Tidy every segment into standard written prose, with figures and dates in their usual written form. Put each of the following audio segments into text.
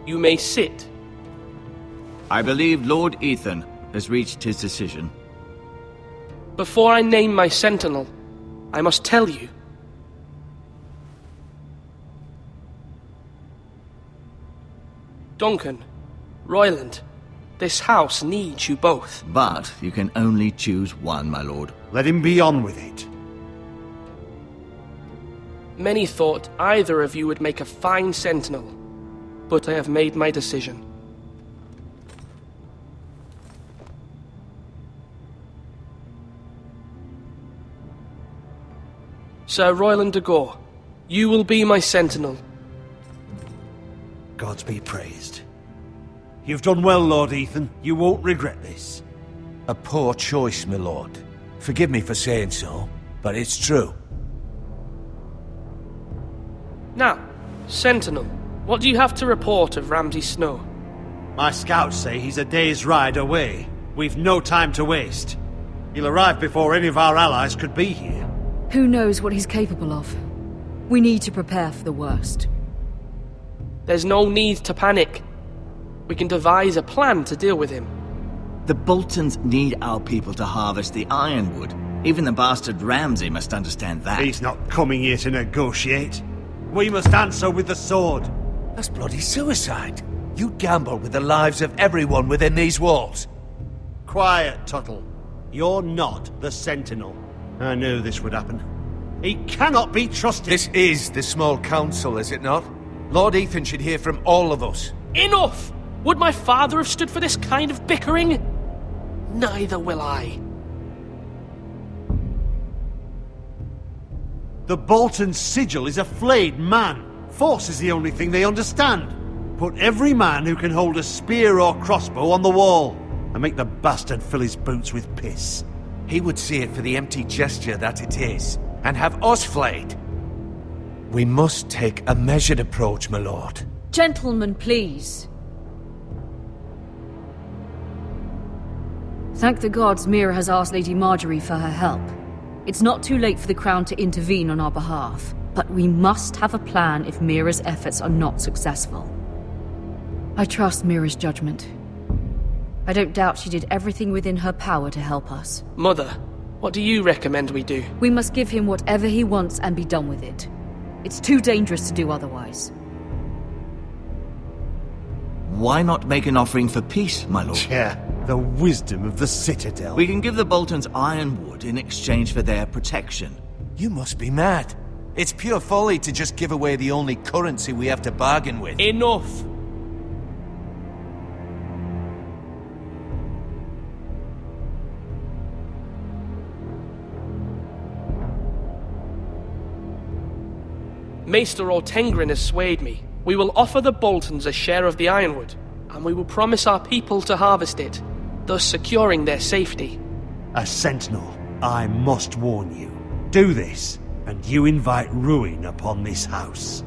You may sit. I believe Lord Ethan has reached his decision. Before I name my sentinel, I must tell you. Duncan, Royland, this house needs you both. But you can only choose one, my lord. Let him be on with it. Many thought either of you would make a fine sentinel, but I have made my decision. Sir Royland de Gore, you will be my sentinel. Gods be praised. You've done well, Lord Ethan. You won't regret this. A poor choice, my lord. Forgive me for saying so, but it's true. Now, sentinel, what do you have to report of Ramsay Snow? My scouts say he's a day's ride away. We've no time to waste. He'll arrive before any of our allies could be here. Who knows what he's capable of? We need to prepare for the worst. There's no need to panic. We can devise a plan to deal with him. The Boltons need our people to harvest the ironwood. Even the bastard Ramsay must understand that. He's not coming here to negotiate. We must answer with the sword. That's bloody suicide. You gamble with the lives of everyone within these walls. Quiet, Tuttle. You're not the Sentinel. I knew this would happen. He cannot be trusted. This is the small council, is it not? Lord Ethan should hear from all of us. Enough! Would my father have stood for this kind of bickering? Neither will I. The Bolton sigil is a flayed man. Force is the only thing they understand. Put every man who can hold a spear or crossbow on the wall, and make the bastard fill his boots with piss. He would see it for the empty gesture that it is, and have us flayed. We must take a measured approach, my lord. Gentlemen, please. Thank the gods Mira has asked Lady Marjorie for her help. It's not too late for the Crown to intervene on our behalf, but we must have a plan if Mira's efforts are not successful. I trust Mira's judgment. I don't doubt she did everything within her power to help us. Mother, what do you recommend we do? We must give him whatever he wants and be done with it. It's too dangerous to do otherwise. Why not make an offering for peace, my lord? Yeah, the wisdom of the Citadel. We can give the Boltons ironwood in exchange for their protection. You must be mad. It's pure folly to just give away the only currency we have to bargain with. Enough! Maester Ortengrin has swayed me. We will offer the Boltons a share of the ironwood, and we will promise our people to harvest it, thus securing their safety. A sentinel, I must warn you. Do this, and you invite ruin upon this house.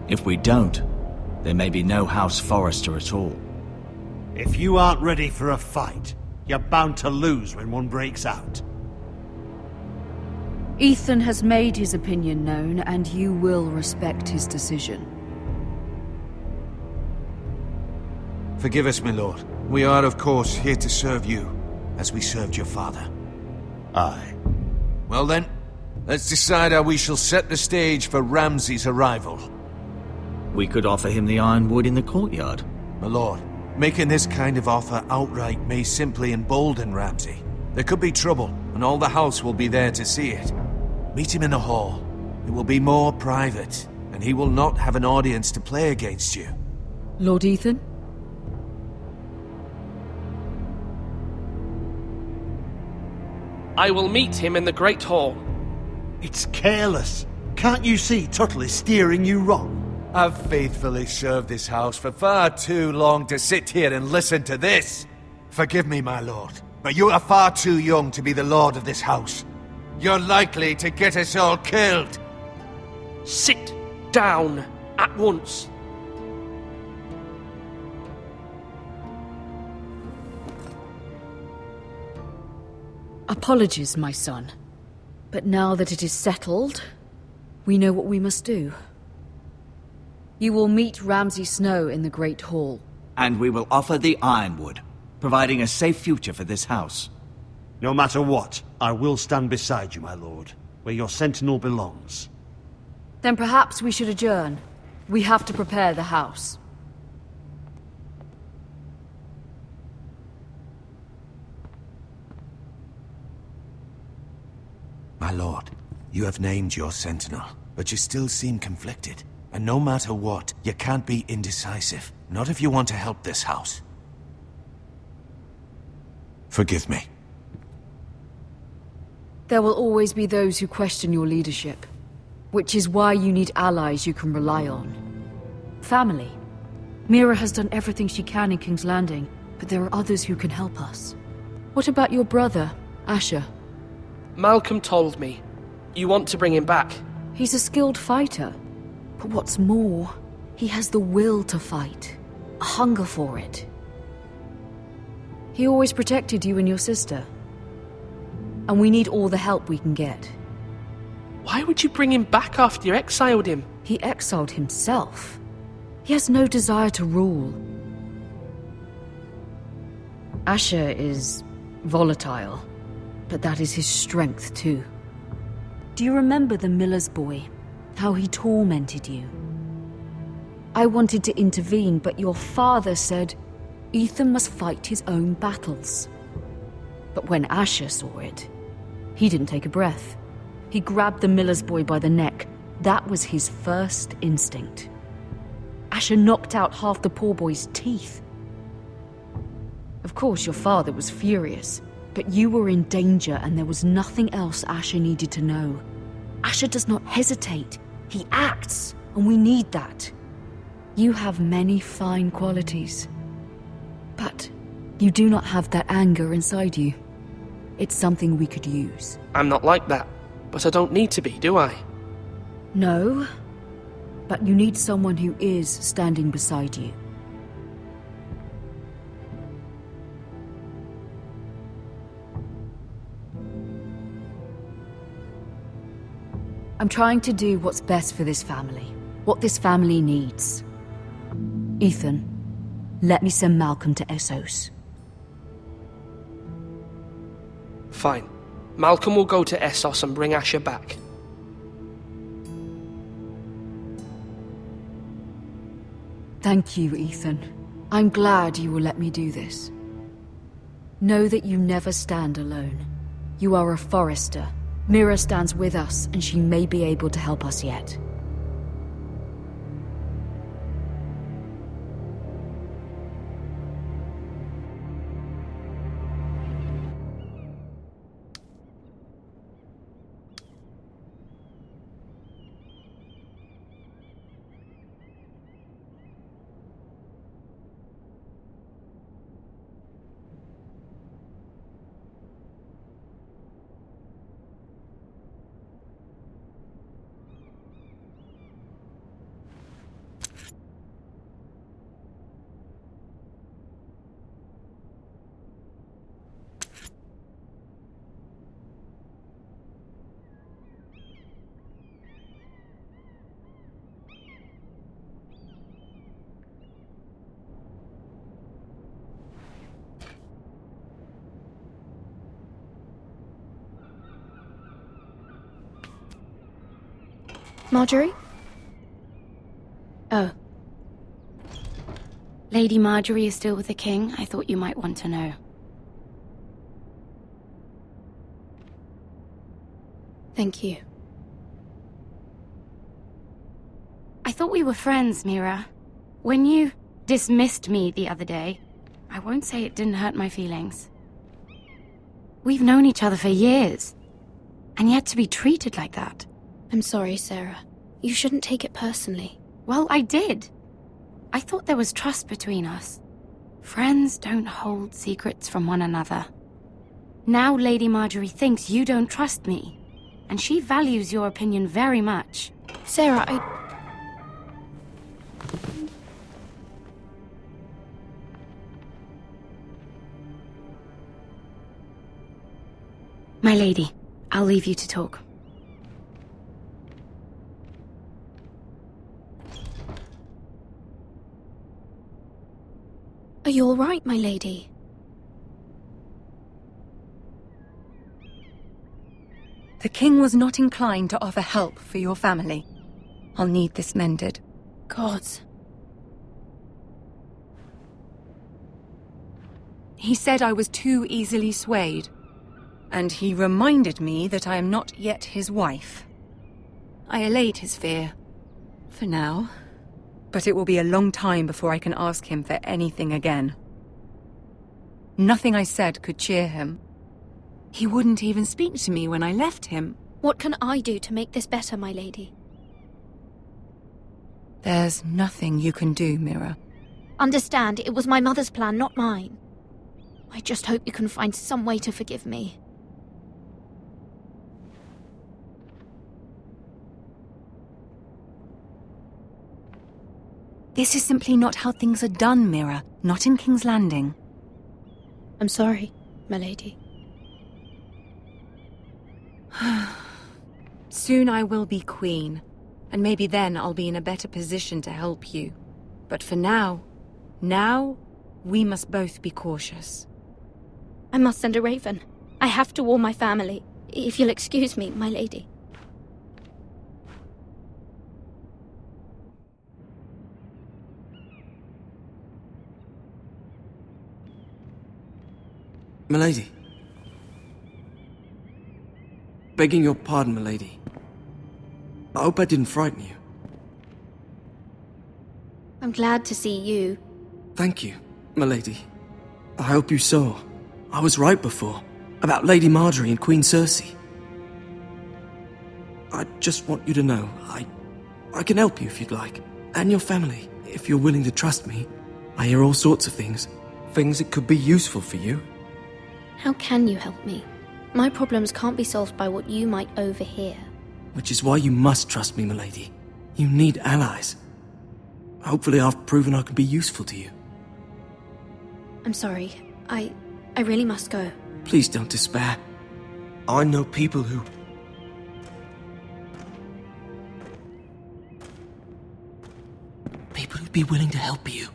If we don't, there may be no House Forrester at all. If you aren't ready for a fight, you're bound to lose when one breaks out. Ethan has made his opinion known, and you will respect his decision. Forgive us, my lord. We are, of course, here to serve you, as we served your father. Aye. Well then, let's decide how we shall set the stage for Ramsay's arrival. We could offer him the ironwood in the courtyard. My lord, making this kind of offer outright may simply embolden Ramsay. There could be trouble, and all the house will be there to see it. Meet him in the hall. It will be more private, and he will not have an audience to play against you. Lord Ethan? I will meet him in the Great Hall. It's careless. Can't you see Tuttle is steering you wrong? I've faithfully served this house for far too long to sit here and listen to this. Forgive me, my lord, but you are far too young to be the lord of this house. You're likely to get us all killed. Sit down at once. Apologies, my son. But now that it is settled, we know what we must do. You will meet Ramsay Snow in the Great Hall. And we will offer the Ironwood, providing a safe future for this house. No matter what, I will stand beside you, my lord, where your sentinel belongs. Then perhaps we should adjourn. We have to prepare the house. My lord, you have named your sentinel, but you still seem conflicted. And no matter what, you can't be indecisive. Not if you want to help this house. Forgive me. There will always be those who question your leadership, which is why you need allies you can rely on. Family. Mira has done everything she can in King's Landing, but there are others who can help us. What about your brother, Asher? Malcolm told me. You want to bring him back? He's a skilled fighter. But what's more, he has the will to fight. A hunger for it. He always protected you and your sister. And we need all the help we can get. Why would you bring him back after you exiled him? He exiled himself. He has no desire to rule. Asher is volatile, but that is his strength too. Do you remember the miller's boy? How he tormented you? I wanted to intervene, but your father said Ethan must fight his own battles. But when Asher saw it, he didn't take a breath. He grabbed the miller's boy by the neck. That was his first instinct. Asher knocked out half the poor boy's teeth. Of course, your father was furious, but you were in danger and there was nothing else Asher needed to know. Asher does not hesitate. He acts, and we need that. You have many fine qualities, but you do not have that anger inside you. It's something we could use. I'm not like that, but I don't need to be, do I? No, but you need someone who is standing beside you. I'm trying to do what's best for this family, what this family needs. Ethan, let me send Malcolm to Essos. Fine. Malcolm will go to Essos and bring Asher back. Thank you, Ethan. I'm glad you will let me do this. Know that you never stand alone. You are a Forrester. Mira stands with us, and she may be able to help us yet. Marjorie? Oh. Lady Marjorie is still with the king. I thought you might want to know. Thank you. I thought we were friends, Mira. When you dismissed me the other day, I won't say it didn't hurt my feelings. We've known each other for years, and yet to be treated like that. I'm sorry, Sera. You shouldn't take it personally. Well, I did. I thought there was trust between us. Friends don't hold secrets from one another. Now Lady Marjorie thinks you don't trust me, and she values your opinion very much. Sera, My lady, I'll leave you to talk. Are you all right, my lady? The king was not inclined to offer help for your family. I'll need this mended. Gods. He said I was too easily swayed. And he reminded me that I am not yet his wife. I allayed his fear. For now. But it will be a long time before I can ask him for anything again. Nothing I said could cheer him. He wouldn't even speak to me when I left him. What can I do to make this better, my lady? There's nothing you can do, Mira. Understand, it was my mother's plan, not mine. I just hope you can find some way to forgive me. This is simply not how things are done, Mira. Not in King's Landing. I'm sorry, my lady. Soon I will be queen, and maybe then I'll be in a better position to help you. But for now, we must both be cautious. I must send a raven. I have to warn my family. If you'll excuse me, my lady. Milady. Begging your pardon, milady. I hope I didn't frighten you. I'm glad to see you. Thank you, milady. I hope you saw. I was right before. About Lady Marjorie and Queen Cersei. I just want you to know, I can help you if you'd like. And your family, if you're willing to trust me. I hear all sorts of things. Things that could be useful for you. How can you help me? My problems can't be solved by what you might overhear. Which is why you must trust me, milady. You need allies. Hopefully I've proven I can be useful to you. I'm sorry. I really must go. Please don't despair. I know people who... People who'd be willing to help you.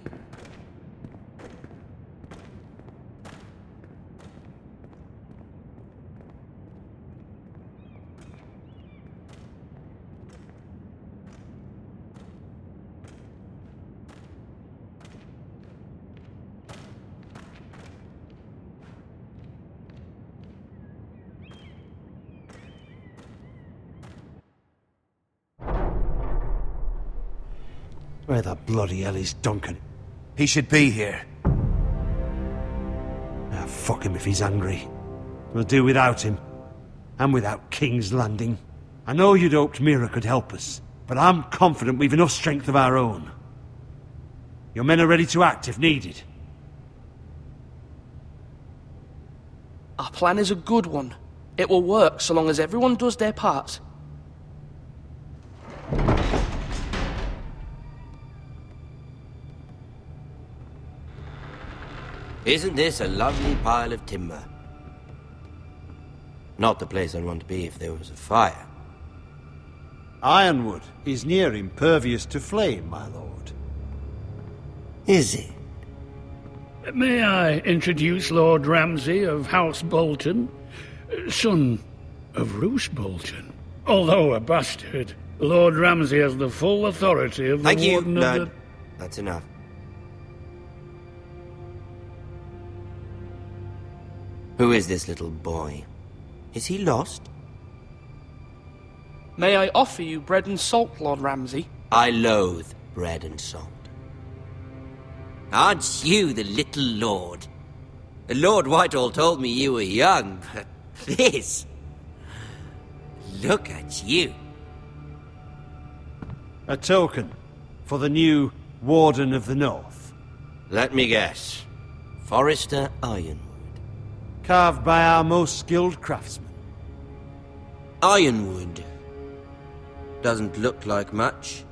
Where the bloody hell is Duncan? He should be here. Ah, fuck him if he's angry. We'll do without him. And without King's Landing. I know you'd hoped Mira could help us, but I'm confident we've enough strength of our own. Your men are ready to act if needed. Our plan is a good one. It will work so long as everyone does their part. Isn't this a lovely pile of timber? Not the place I'd want to be if there was a fire. Ironwood is near impervious to flame, my lord. Is it? May I introduce Lord Ramsay of House Bolton, son of Roose Bolton. Although a bastard, Lord Ramsay has the full authority of the Thank you, Warden of Lord. the... That's enough. Who is this little boy? Is he lost? May I offer you bread and salt, Lord Ramsay? I loathe bread and salt. Aren't you the little lord? Lord Whitehall told me you were young, but this... Look at you. A token for the new Warden of the North. Let me guess. Forrester Ironwood. Carved by our most skilled craftsmen. Ironwood. Doesn't look like much.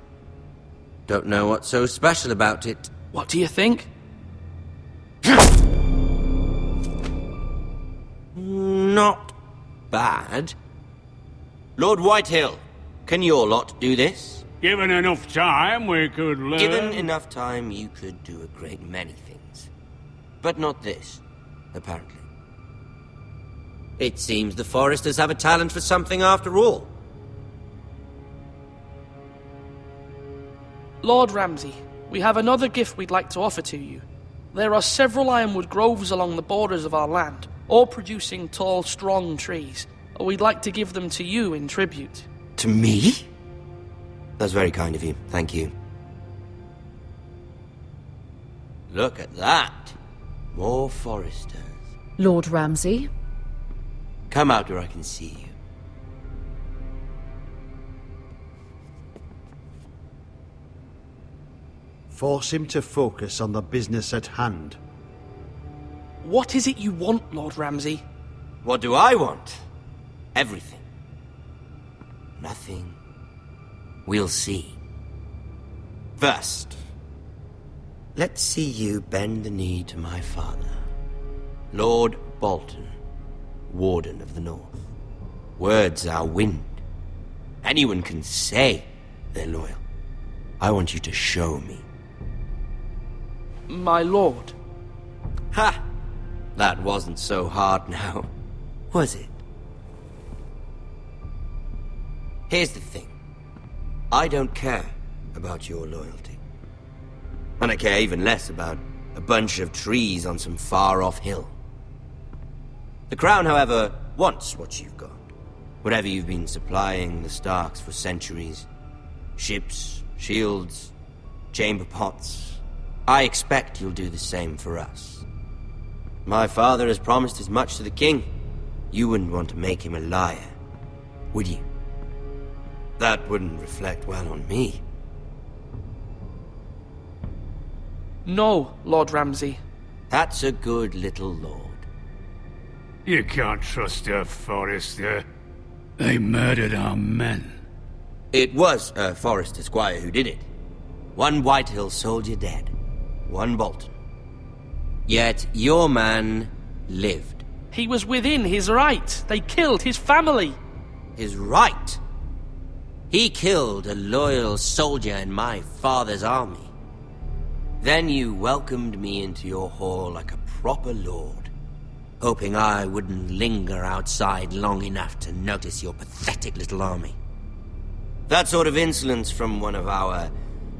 Don't know what's so special about it. What do you think? Not bad. Lord Whitehill, can your lot do this? Given enough time, we could learn... Given enough time, you could do a great many things. but not this, apparently. It seems the Forresters have a talent for something after all. Lord Ramsay, we have another gift we'd like to offer to you. There are several ironwood groves along the borders of our land, all producing tall, strong trees. We'd like to give them to you in tribute. To me? That's very kind of you, thank you. Look at that. More Forresters. Lord Ramsay? Come out where I can see you. Force him to focus on the business at hand. What is it you want, Lord Ramsay? What do I want? Everything. Nothing. We'll see. First, let's see you bend the knee to my father, Lord Bolton, Warden of the North. Words are wind. Anyone can say they're loyal. I want you to show me. My lord. Ha! That wasn't so hard now, was it? Here's the thing. I don't care about your loyalty. And I care even less about a bunch of trees on some far-off hill. The Crown, however, wants what you've got. Whatever you've been supplying the Starks for centuries. Ships, shields, chamber pots. I expect you'll do the same for us. My father has promised as much to the king. You wouldn't want to make him a liar, would you? That wouldn't reflect well on me. No, Lord Ramsay. That's a good little lord. You can't trust a Forrester. They murdered our men. It was a Forrester squire who did it. One Whitehill soldier dead. One Bolton. Yet your man lived. He was within his right. They killed his family. His right? He killed a loyal soldier in my father's army. Then you welcomed me into your hall like a proper lord, hoping I wouldn't linger outside long enough to notice your pathetic little army. That sort of insolence from one of our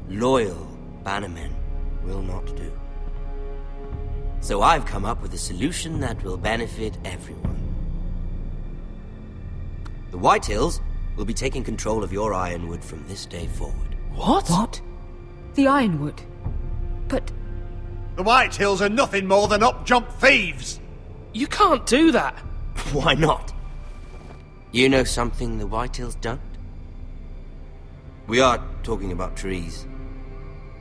loyal bannermen will not do. So I've come up with a solution that will benefit everyone. The Whitehills will be taking control of your ironwood from this day forward. What? What? The ironwood? But... The Whitehills are nothing more than up-jump thieves! You can't do that. Why not? You know something the Whitehills don't? We are talking about trees.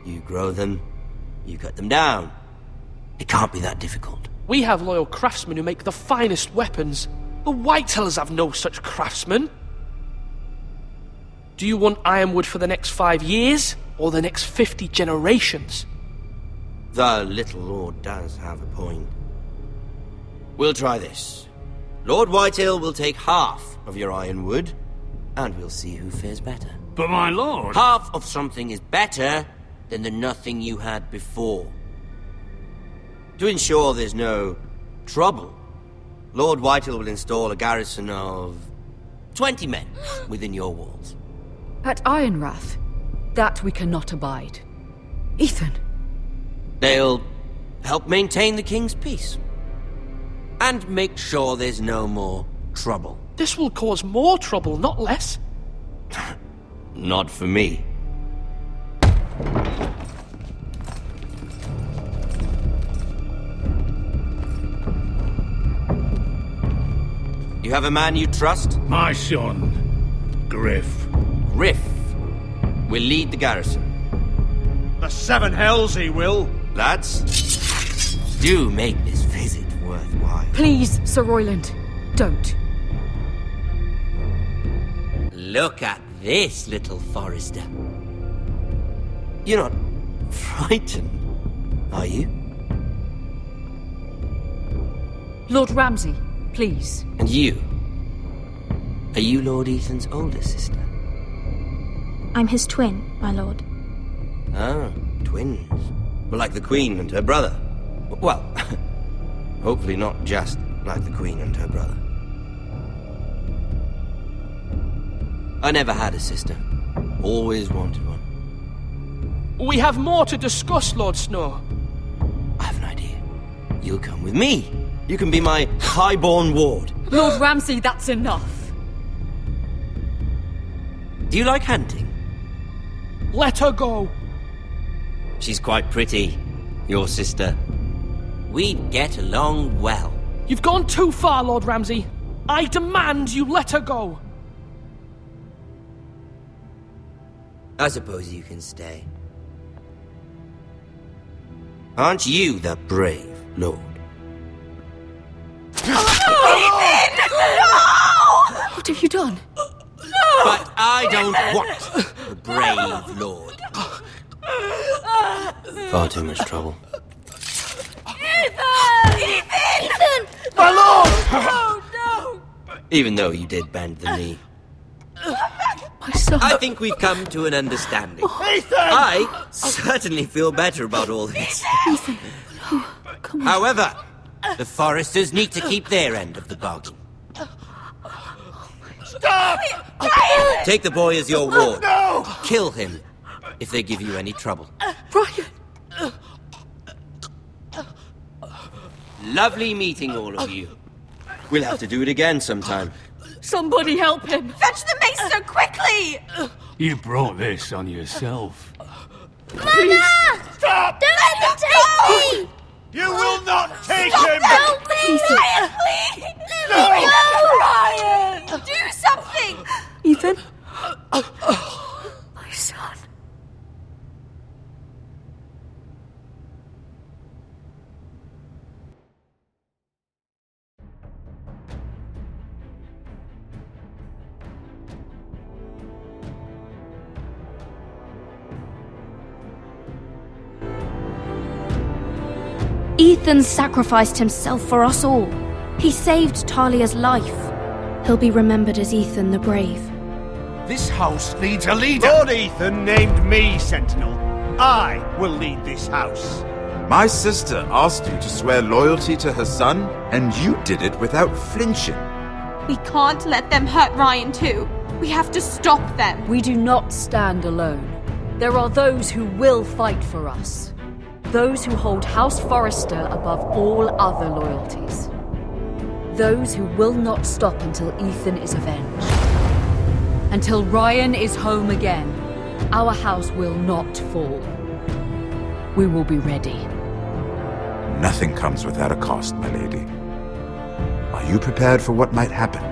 You grow them, you cut them down. It can't be that difficult. We have loyal craftsmen who make the finest weapons. The Whitehills have no such craftsmen. Do you want ironwood for the next 5 years, or the next 50 generations? The little lord does have a point. We'll try this. Lord Whitehill will take half of your ironwood, and we'll see who fares better. But my lord... Half of something is better than the nothing you had before. To ensure there's no trouble, Lord Whitehill will install a garrison of 20 men within your walls. At Ironrath? That we cannot abide. Ethan! They'll help maintain the king's peace. And make sure there's no more trouble. This will cause more trouble, not less. Not for me. You have a man you trust? My son, Griff. Griff will lead the garrison. The seven hells he will! Lads, do make this visit worthwhile. Please, Sir Royland, don't. Look at this, little Forrester. You're not frightened, are you? Lord Ramsay, please. And you? Are you Lord Ethan's older sister? I'm his twin, my lord. Ah, twins. Well, like the Queen and her brother. Well, hopefully not just like the Queen and her brother. I never had a sister. Always wanted one. We have more to discuss, Lord Snow. I have an idea. You'll come with me. You can be my highborn ward. Lord Ramsay, that's enough. Do you like hunting? Let her go. She's quite pretty, your sister. We'd get along well. You've gone too far, Lord Ramsay. I demand you let her go. I suppose you can stay. Aren't you the brave lord? What have you done? But I don't want the brave lord. Far too much trouble. Ethan! My lord! Oh, no! Even though you did bend the knee. My son. I think we've come to an understanding. Ethan! I certainly feel better about all this. Ethan. Oh, come on. However, the Forresters need to keep their end of the bargain. Stop! Take the boy as your ward. No! Kill him if they give you any trouble. Ryan! Lovely meeting all of you. We'll have to do it again sometime. Somebody help him! Fetch the maester quickly! You brought this on yourself. Mother! Stop! Don't let them take me! You will not take him! Help me! Ryan, please! No! Ryan! Do something! Ethan? My son. Ethan sacrificed himself for us all. He saved Talia's life. He'll be remembered as Ethan the Brave. This house needs a leader. Lord Ethan named me Sentinel. I will lead this house. My sister asked you to swear loyalty to her son, and you did it without flinching. We can't let them hurt Ryan too. We have to stop them. We do not stand alone. There are those who will fight for us. Those who hold House Forrester above all other loyalties. Those who will not stop until Ethan is avenged. Until Ryan is home again, our house will not fall. We will be ready. Nothing comes without a cost, my lady. Are you prepared for what might happen?